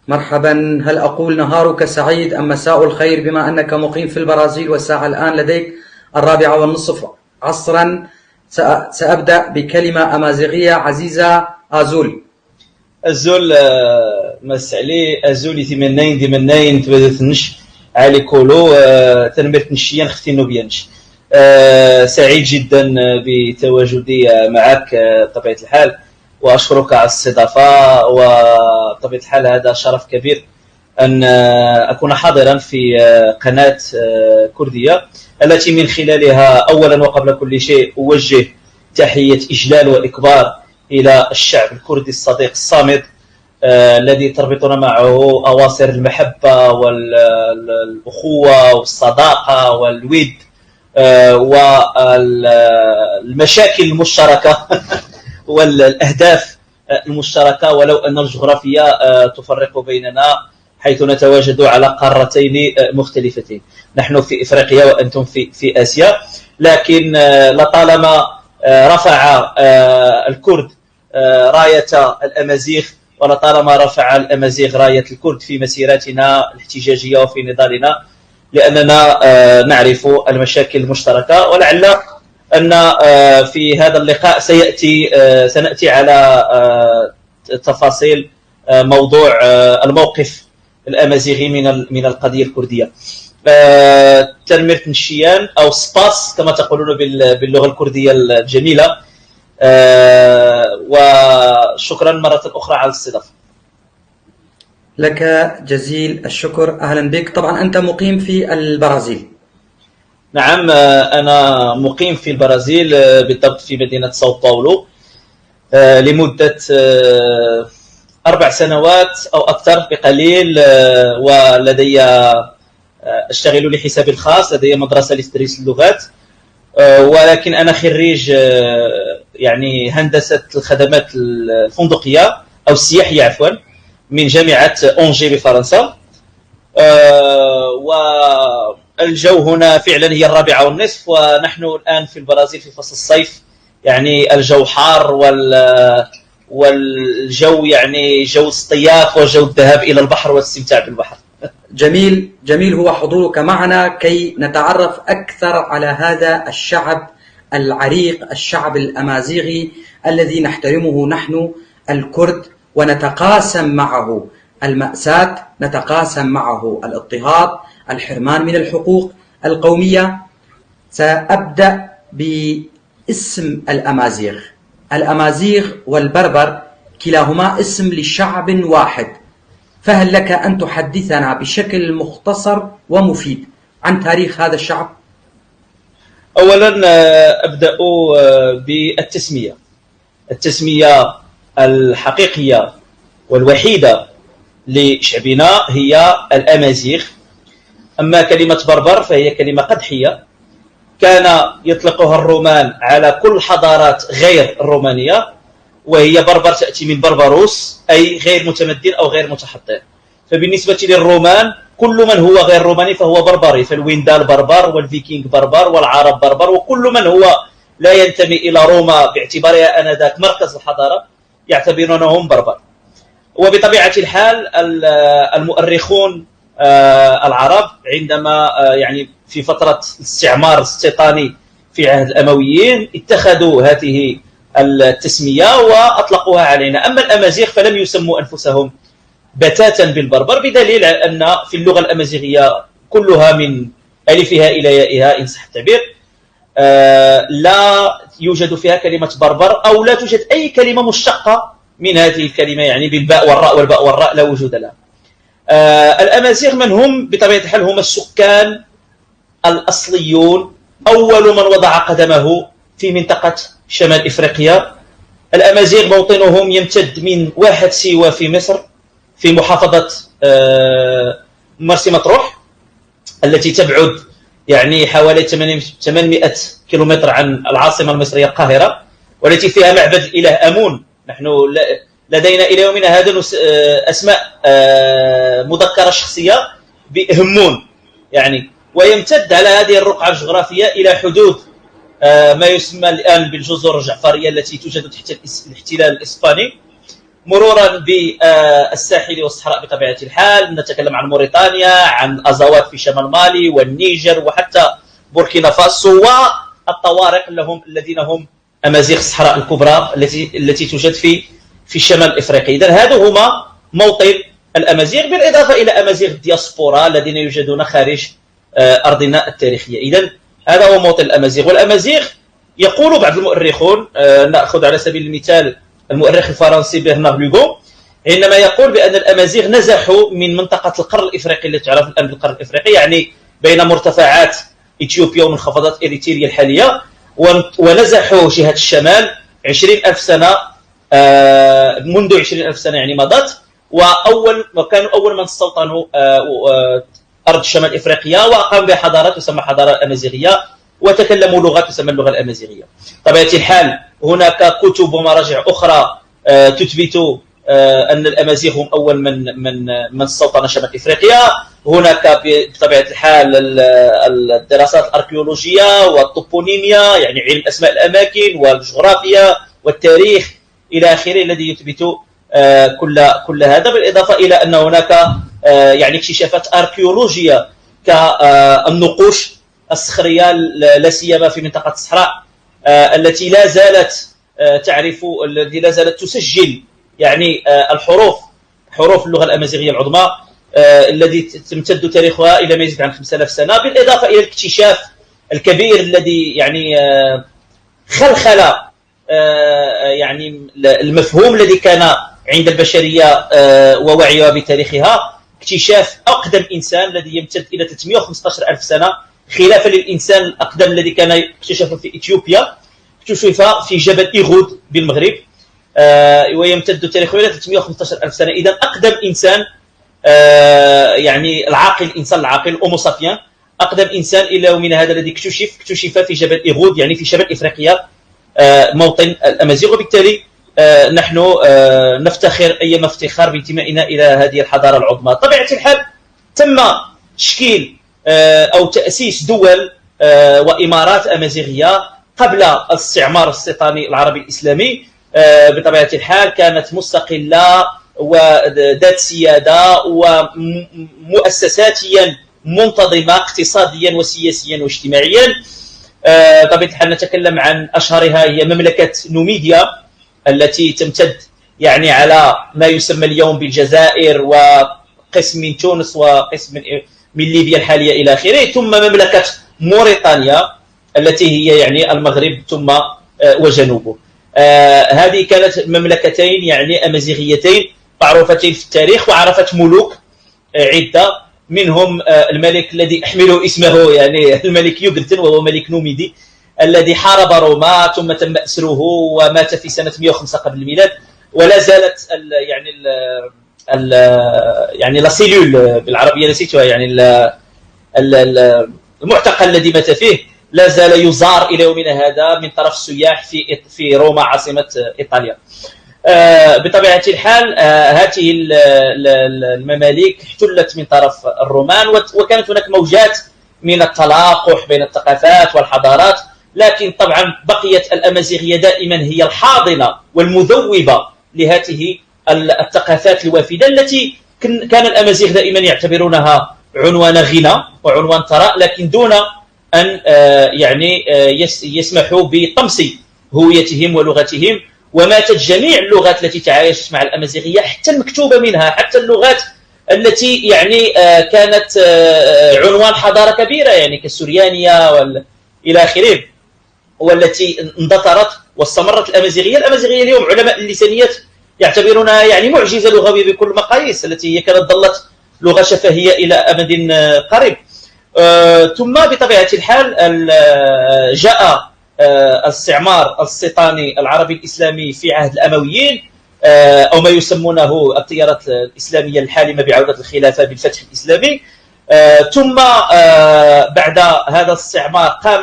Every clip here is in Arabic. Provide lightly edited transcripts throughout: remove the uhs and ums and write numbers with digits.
مرحبا، هل أقول نهارك سعيد أم مساء الخير بما أنك مقيم في البرازيل والساعة الآن لديك 4:30 عصرا؟ سأبدأ بكلمة أمازيغية عزيزة. أزول أزول مسعلي أزول ثمانين تبدأ علي كولو تنمرت نشيان ختي نوبيانش. سعيد جدا بتواجدي معك بطبيعة الحال، وأشكرك على الاستضافة، وبطبيعة الحال هذا شرف كبير أن أكون حاضرا في قناة كردية التي من خلالها أولا وقبل كل شيء أوجه تحية إجلال وإكبار إلى الشعب الكردي الصديق الصامد الذي تربطنا معه أواصر المحبة والأخوة والصداقة والود والمشاكل المشتركة والأهداف المشتركة، ولو أن الجغرافيا تفرق بيننا حيث نتواجد على قارتين مختلفتين. نحن في إفريقيا وأنتم في آسيا، لكن لطالما رفع الكرد راية الأمازيغ، ولطالما رفع الأمازيغ راية الكرد في مسيراتنا الاحتجاجية وفي نضالنا، لأننا نعرف المشاكل المشتركة. ولعل أن في هذا اللقاء سنأتي على تفاصيل موضوع الموقف الأمازيغي من القضية الكردية. تنمرت نشيان أو سباس كما تقولون باللغة الكردية الجميلة، وشكرا مرة أخرى على الاستضافة. لك جزيل الشكر، أهلا بك. طبعا أنت مقيم في البرازيل. نعم، أنا مقيم في البرازيل، بالضبط في مدينة ساو باولو لمدة 4 سنوات أو أكثر بقليل، ولدي أشتغل لحسابي الخاص، لدي مدرسة لتدريس اللغات، ولكن أنا خريج يعني هندسة الخدمات الفندقية أو السياحية عفوا من جامعة أونجي بفرنسا. والجو هنا فعلا هي 4:30، ونحن الآن في البرازيل في فصل الصيف، يعني الجو حار والجو يعني جو الاصطياف وجو الذهاب إلى البحر والاستمتاع بالبحر. جميل جميل هو حضورك معنا كي نتعرف أكثر على هذا الشعب العريق، الشعب الأمازيغي الذي نحترمه نحن الكرد، ونتقاسم معه المأساة، نتقاسم معه الاضطهاد، الحرمان من الحقوق القومية. سأبدأ باسم الأمازيغ. الأمازيغ والبربر كلاهما اسم لشعب واحد، فهل لك أن تحدثنا بشكل مختصر ومفيد عن تاريخ هذا الشعب؟ أولا أبدأ بالتسمية. التسمية الحقيقية والوحيدة لشعبنا هي الأمازيغ. أما كلمة بربر فهي كلمة قدحية كان يطلقها الرومان على كل حضارات غير الرومانية، وهي بربر تأتي من بربروس أي غير متمدن أو غير متحضر. فبالنسبة للرومان كل من هو غير روماني فهو بربري، فالويندال بربر والفيكينج بربر والعرب بربر، وكل من هو لا ينتمي إلى روما باعتبارها آنذاك مركز الحضارة يعتبرونهم بربر. وبطبيعة الحال المؤرخون العرب عندما يعني في فترة الاستعمار الاستيطاني في عهد الأمويين اتخذوا هذه التسمية وأطلقوها علينا. أما الأمازيغ فلم يسموا أنفسهم بتاتا بالبربر، بدليل أن في اللغة الأمازيغية كلها من ألفها إلى يائها إن صح التعبير لا يوجد فيها كلمة بربر، أو لا توجد أي كلمة مشتقة من هذه الكلمة، يعني بالباء والراء والباء والراء لا وجود لها. الأمازيغ من هم بطبيعة الحال هم السكان الأصليون، أول من وضع قدمه في منطقة شمال إفريقيا. الأمازيغ موطنهم يمتد من واحد سيوة في مصر في محافظة مرسى مطروح التي تبعد يعني حوالي 800 كيلومتر عن العاصمة المصرية القاهرة، والتي فيها معبد الإله أمون. نحن لدينا إلى يومنا هذا أسماء مذكرة شخصية بهمون يعني، ويمتد على هذه الرقعة الجغرافية إلى حدود ما يسمى الآن بالجزر الجعفرية التي توجد تحت الاحتلال الإسباني. مرورا بالساحل والصحراء بطبيعة الحال. نتكلم عن موريتانيا، عن أزاوات في شمال مالي والنيجر وحتى بوركينا فاسو، والطوارق الذين هم أمازيغ الصحراء الكبرى التي توجد في الشمال الإفريقي. إذن هذو هما موطن الأمازيغ، بالإضافة إلى أمازيغ الدياسبورا الذين يوجدون خارج أرضنا التاريخية. إذن هذا هو موطن الأمازيغ. والأمازيغ يقول بعض المؤرخون، نأخذ على سبيل المثال المؤرخ الفرنسي برنار لوغو، عندما يقول بأن الأمازيغ نزحوا من منطقة القرن الإفريقي التي تعرف الآن بالقرن الإفريقي، يعني بين مرتفعات إثيوبيا ومنخفضات إريتريا الحالية، ونزحوا جهة الشمال 20,000 سنة، منذ 20,000 سنة يعني مضت، وكانوا أول من استوطنوا أرض شمال إفريقيا، وأقاموا بها حضارات تسمى حضارة الأمازيغية، وتكلموا لغات تسمى اللغة الأمازيغية. طبيعة الحال هناك كتب ومراجع أخرى تثبت أن الأمازيغ هم أول من استوطن شمال إفريقيا. هناك بطبيعة الحال الدراسات الأركيولوجية والطوبونيميا، يعني علم أسماء الأماكن والجغرافيا والتاريخ إلى آخره، الذي يثبت كل هذا، بالإضافة إلى أن هناك يعني اكتشافات أركيولوجية كالنقوش الصخرية لا سيما في منطقة الصحراء التي لا زالت التي لا زالت تسجل يعني حروف اللغة الأمازيغية العظمى، الذي تمتد تاريخها إلى ما يزيد عن 5000 سنة، بالإضافة إلى الاكتشاف الكبير الذي يعني خلخل يعني المفهوم الذي كان عند البشرية ووعيها بتاريخها، اكتشاف أقدم إنسان الذي يمتد إلى 315,000 سنة، خلافا للإنسان الأقدم الذي كان اكتشف في إثيوبيا، اكتشف في جبل إيغود بالمغرب، ويمتد تاريخه إلى 315,000 سنة. إذن أقدم إنسان يعني الإنسان العاقل أومو سابيان، أقدم إنسان إلى يومنا هذا الذي اكتشف في جبل إيغود، يعني في شمال إفريقيا، موطن الأمازيغ. وبالتالي نحن نفتخر أيما افتخار بانتمائنا إلى هذه الحضارة العظمى. طبيعة الحال تم تشكيل أو تأسيس دول وإمارات أمازيغية قبل الاستعمار الاستيطاني العربي الإسلامي. بطبيعة الحال كانت مستقلة وذات سيادة ومؤسساتيا منتظمة اقتصاديا وسياسيا واجتماعيا. طبيعة الحال نتكلم عن أشهرها هي مملكة نوميديا التي تمتد يعني على ما يسمى اليوم بالجزائر، وقسم من تونس وقسم من ليبيا الحالية إلى آخره، ثم مملكة موريتانيا التي هي يعني المغرب ثم وجنوبه. هذه كانت مملكتين يعني أمازيغيتين معروفتين في التاريخ، وعرفت ملوك عدة، منهم الملك الذي أحمله اسمه يعني الملك يوغلتن، وهو ملك نوميدي الذي حارب روما ثم تم أسره ومات في سنة 105 قبل الميلاد، ولا زالت يعني لا سيلول بالعربية نسيتها، يعني المعتقل الذي مات فيه لا زال يزار إلى يومنا هذا من طرف السياح في روما عاصمة إيطاليا. بطبيعة الحال هذه المماليك احتلت من طرف الرومان، وكانت هناك موجات من التلاقح بين الثقافات والحضارات، لكن طبعا بقيت الأمازيغية دائما هي الحاضنة والمذوبة لهذه الثقافات الوافدة، التي كان الأمازيغ دائما يعتبرونها عنوان غنى وعنوان ثراء، لكن دون أن يعني يسمحوا بطمس هويتهم ولغتهم. وماتت جميع اللغات التي تعايشت مع الأمازيغية، حتى المكتوبة منها، حتى اللغات التي يعني كانت عنوان حضارة كبيرة يعني كالسوريانية إلى آخره، والتي اندثرت واستمرت. الأمازيغية اليوم علماء اللسانيات يعتبرونها يعني معجزة لغوية بكل المقاييس، التي هي كانت ظلت لغة شفهية إلى أمد قريب. ثم بطبيعة الحال جاء الاستعمار الاستيطاني العربي الإسلامي في عهد الأمويين، أو ما يسمونه التيارات الإسلامية الحالمة بعودة الخلافة بالفتح الإسلامي. ثم بعد هذا الاستعمار قام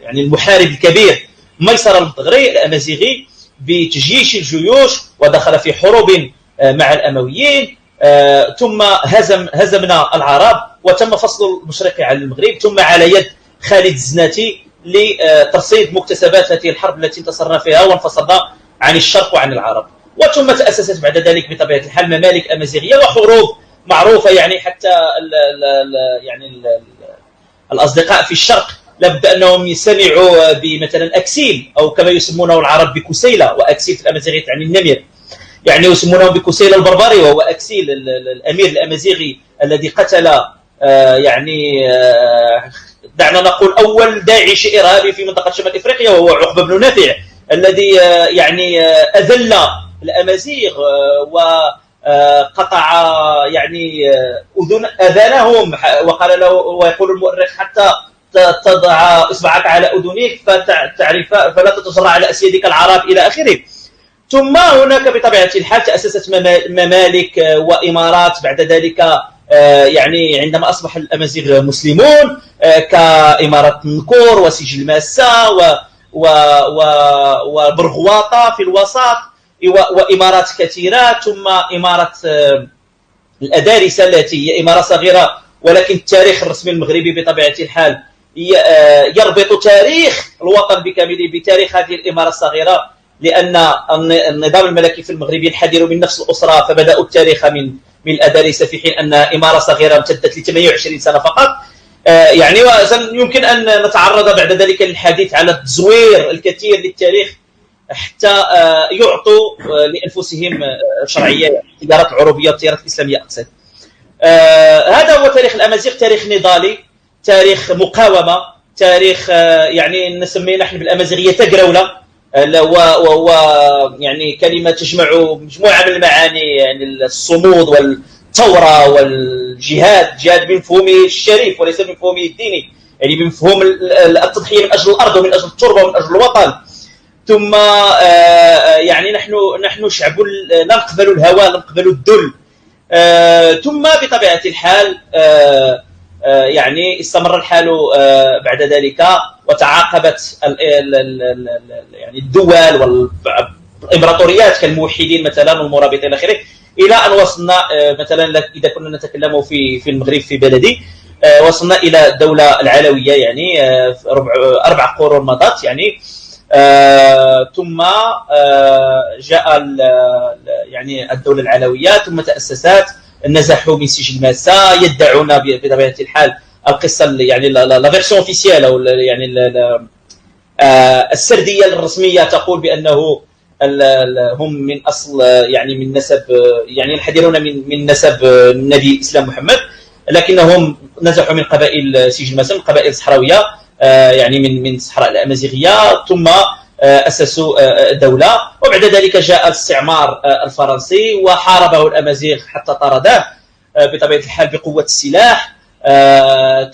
يعني المحارب الكبير ميسر البدغري الأمازيغي بتجيش الجيوش، ودخل في حروب مع الأمويين، ثم هزمنا العرب، وتم فصل المشرق عن المغرب، ثم على يد خالد الزناتي لترصيد مكتسبات هذه الحرب التي انتصرنا فيها وانفصلنا عن الشرق وعن العرب. وثم تأسست بعد ذلك بطبيعة الحال ممالك أمازيغية وحروب معروفة، يعني حتى الأصدقاء في الشرق لابد أنهم يسمعوا بمثلا أكسيل، أو كما يسمونه العرب بكسيلة، وأكسيل في الأمازيغية تعني النمر، يعني يسمونه بكسيلة البربري، وهو أكسيل الأمير الأمازيغي الذي قتل دعنا نقول أول داعش إرهابي في منطقة شمال إفريقيا، وهو عقبة بن نافع، الذي أذل الأمازيغ وقطع أذانهم، وقال له، ويقول المؤرخ: حتى تضع إصبعك على أذنيك فلا تتجرع على أسيادك العرب، إلى آخره. ثم هناك بطبيعة الحال تأسست ممالك وإمارات بعد ذلك، عندما أصبح الأمازيغ مسلمون، كإمارة نكور وسجل ماسا وبرغواطة في الوسط، وإمارات كثيرة. ثم إمارة الأدارسة التي هي إمارة صغيرة، ولكن التاريخ الرسمي المغربي بطبيعة الحال يربط تاريخ الوطن بكامله بتاريخ هذه الإمارة الصغيرة، لأن النظام الملكي في المغرب ينحدر من نفس الأسرة، فبدأوا التاريخ من الأدارسة، في حين أن إمارة صغيرة امتدت ل 28 سنة فقط. يمكن أن نتعرض بعد ذلك للحديث على التزوير الكثير للتاريخ حتى يعطوا لأنفسهم شرعية، التجارات العروبية والتجارات الإسلامية أقصد. هذا هو تاريخ الأمازيغ، تاريخ نضالي، تاريخ مقاومة، تاريخ نسميه نحن بالأمازيغية تقرولة، وهو كلمة تجمع مجموعة من المعاني، الصمود والثورة والجهاد، جهاد بمفهومه الشريف وليس بمفهومه الديني، بمفهوم التضحية من أجل الأرض ومن أجل التربة ومن أجل الوطن. ثم نحن شعب لا نقبل الهوى، لا نقبل الذل. ثم بطبيعة الحال استمر الحال بعد ذلك، وتعاقبت الدول والإمبراطوريات كالموحدين مثلا والمرابطين إلى آخره، إلى أن وصلنا مثلا إذا كنا نتكلم في المغرب في بلدي، وصلنا إلى الدولة العلوية، 4 قرون مضت. ثم جاء الدولة العلوية، ثم تأسست، نزحوا من سجل ماسا، يدعون بطبيعة الحال القصة لا فيرسيون اوفيسيال، او السردية الرسمية تقول بأنه هم من أصل من نسب ينحدرون من نسب النبي الإسلام محمد، لكنهم نزحوا من قبائل سجل ماسا، من قبائل الصحراوية، من الصحراء الأمازيغية، ثم أسسوا دولة. وبعد ذلك جاء الاستعمار الفرنسي وحاربه الأمازيغ حتى طرده بطبيعة الحال بقوة السلاح.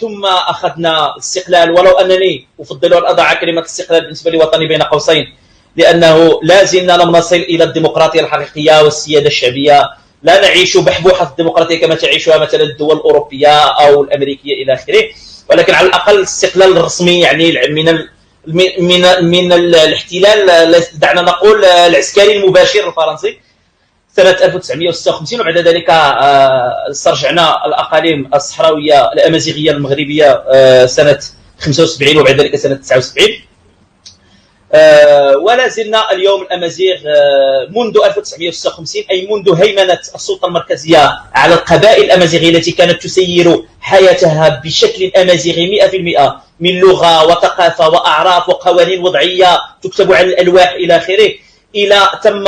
ثم أخذنا الاستقلال، ولو أنني أفضل أن أضع كلمة الاستقلال بالنسبة لوطني بين قوسين، لأنه لا زلنا لم نصل إلى الديمقراطية الحقيقية والسيادة الشعبية، لا نعيش بحبوحة الديمقراطية كما تعيشها مثلا الدول الأوروبية أو الأمريكية إلى آخره، ولكن على الأقل الاستقلال الرسمي من الاحتلال، دعنا نقول العسكري المباشر الفرنسي سنة 1956. وبعد ذلك استرجعنا الأقاليم الصحراوية الأمازيغية المغربية سنة 75، وبعد ذلك سنة 79. ولا زلنا اليوم الأمازيغ منذ 1956، أي منذ هيمنة السلطة المركزية على القبائل الأمازيغية التي كانت تسير حياتها بشكل أمازيغي 100%، من لغة وثقافة وأعراف وقوانين وضعية تكتب على الألواح إلى آخره، إلى تم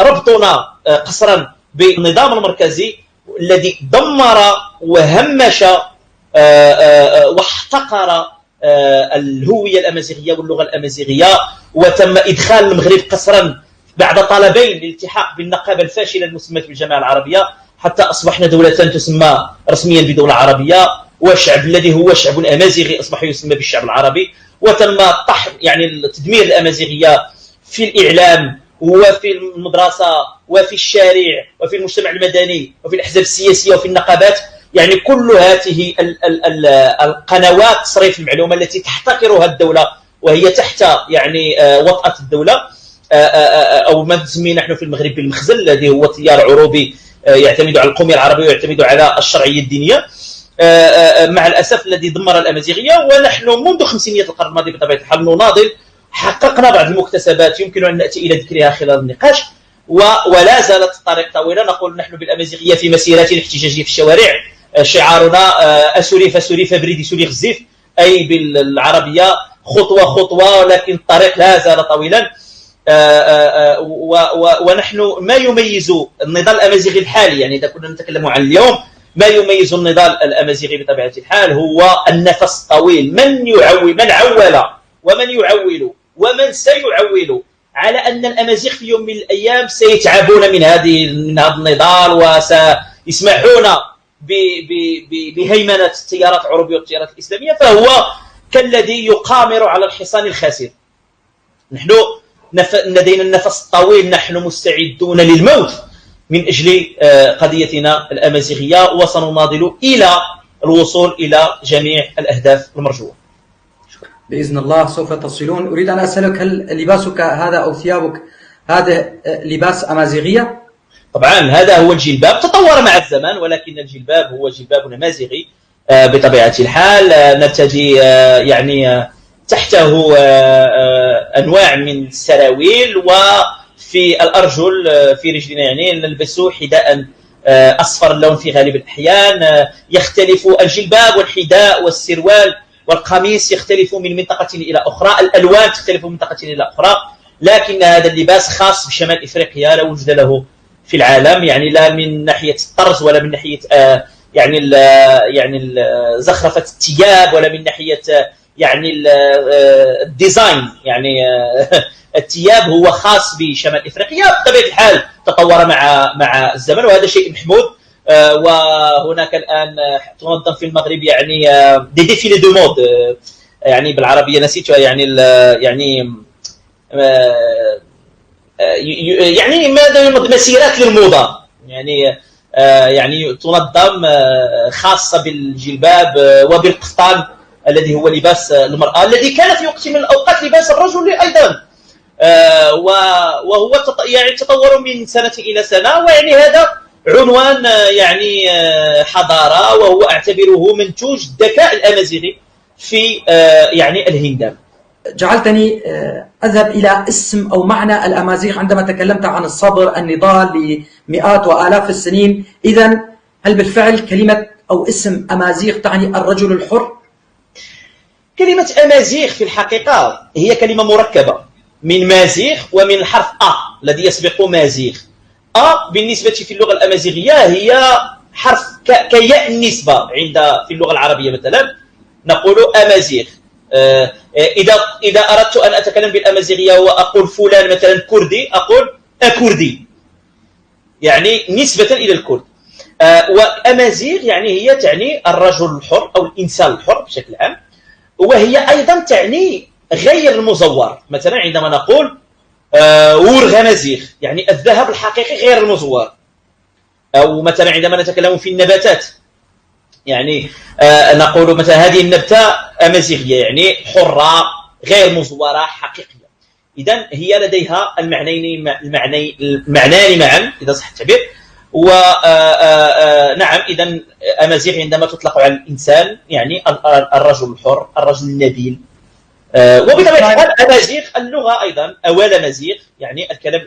ربطنا قسرا بالنظام المركزي الذي دمر وهمش واحتقر الهوية الأمازيغية واللغة الأمازيغية، وتم إدخال المغرب قسرا بعد طلبين للالتحاق بالنقابة الفاشلة المسمى بالجماعة العربية، حتى أصبحنا دولة تسمى رسميا بدولة عربية، والشعب الذي هو شعب أمازيغي أصبح يسمى بالشعب العربي. وتم طحن تدمير الأمازيغية في الإعلام وفي المدرسة وفي الشارع وفي المجتمع المدني وفي الأحزاب السياسية وفي النقابات، كل هذه القنوات تصريف المعلومة التي تحتكرها الدولة وهي تحت وطأة الدولة، أو ما نسميه نحن في المغرب بالمخزن، الذي هو تيار عروبي يعتمد على القومية العربية ويعتمد على الشرعية الدينية، مع الأسف الذي دمر الأمازيغية. ونحن منذ 50 القرن الماضي بطبيعة الحال نناضل حققنا بعض المكتسبات يمكن أن نأتي إلى ذكرها خلال النقاش، ولا زالت الطريق طويلة. نقول نحن بالأمازيغية في مسيرات احتجاجية في الشوارع، شعارنا أسوري فسوري فبريدي سوري غزيف، أي بالعربية خطوة خطوة، ولكن الطريق لا زال طويلا. ونحن ما يميز النضال الأمازيغي الحالي، يعني إذا كنا نتكلم عن اليوم، ما يميز النضال الأمازيغي بطبيعة الحال هو النفس الطويل. من عول ومن يعول ومن سيعول على أن الأمازيغ في يوم من الأيام سيتعبون من هذا النضال، وسيسمحون بهيمنة التيارات العربية والتيارات الإسلامية، فهو كالذي يقامر على الحصان الخاسر. نحن لدينا النفس الطويل، نحن مستعدون للموت من أجل قضيتنا الأمازيغية، وسنناضل إلى الوصول إلى جميع الأهداف المرجوة بإذن الله. سوف تصلون. أريد أن أسألك، هل لباسك هذا أو ثيابك هذا لباس أمازيغية؟ طبعا هذا هو الجلباب، تطور مع الزمان، ولكن الجلباب هو جلباب أمازيغي بطبيعة الحال. نرتدي يعني تحته أنواع من السراويل، وفي الأرجل في رجلنا يعني نلبس حذاء أصفر اللون في غالب الأحيان. يختلف الجلباب والحذاء والسروال والقميص يختلف من منطقة إلى أخرى، الألوان تختلف من منطقة إلى أخرى، لكن هذا اللباس خاص بشمال إفريقيا، لا وجود له في العالم، يعني لا من ناحية الطرز ولا من ناحية يعني زخرفة الثياب، ولا من ناحية يعني الديزاين. يعني الثياب هو خاص بشمال إفريقيا، بطبيعة الحال تطور مع الزمن، وهذا شيء محمود. وهناك الآن تنظم في المغرب يعني دي ديفيلي دو مود، يعني بالعربية نسيتها، يعني ماذا مسيرات للموضة، يعني تنظم خاصة بالجلباب وبالقفطان الذي هو لباس المرأة، الذي كان في وقت من الأوقات لباس الرجل أيضا، وهو يعني تطور من سنة إلى سنة، ويعني هذا عنوان يعني حضارة، وهو أعتبره منتوج الذكاء الأمازيغي في يعني الهندام. جعلتني أذهب إلى اسم أو معنى الأمازيغ عندما تكلمت عن الصبر، النضال لمئات وآلاف السنين. إذن هل بالفعل كلمة أو اسم أمازيغ تعني الرجل الحر؟ كلمة أمازيغ في الحقيقة هي كلمة مركبة من مازيغ ومن الحرف أ الذي يسبق مازيغ. أ بالنسبة في اللغة الأمازيغية هي حرف كياء النسبة. في اللغة العربية مثلا نقول أمازيغ. إذا أردت أن أتكلم بالأمازيغية وأقول فلان مثلا كردي، أقول أكردي، يعني نسبة إلى الكرد. وأمازيغ يعني هي تعني الرجل الحر أو الإنسان الحر بشكل عام، وهي أيضا تعني غير المزور. مثلا عندما نقول ورغ أمازيغ يعني الذهب الحقيقي غير المزور. أو مثلا عندما نتكلم في النباتات يعني نقول مثلا هذه النبتة أمازيغية يعني حرة غير مزورة حقيقية. إذن هي لديها المعنيين معا إذا صح التعبير. ونعم إذن أمازيغ عندما تطلق على الإنسان يعني الرجل الحر، الرجل النبيل. وبطبيعة الحال أمازيغ اللغة أيضا أوال أمازيغ يعني الكلام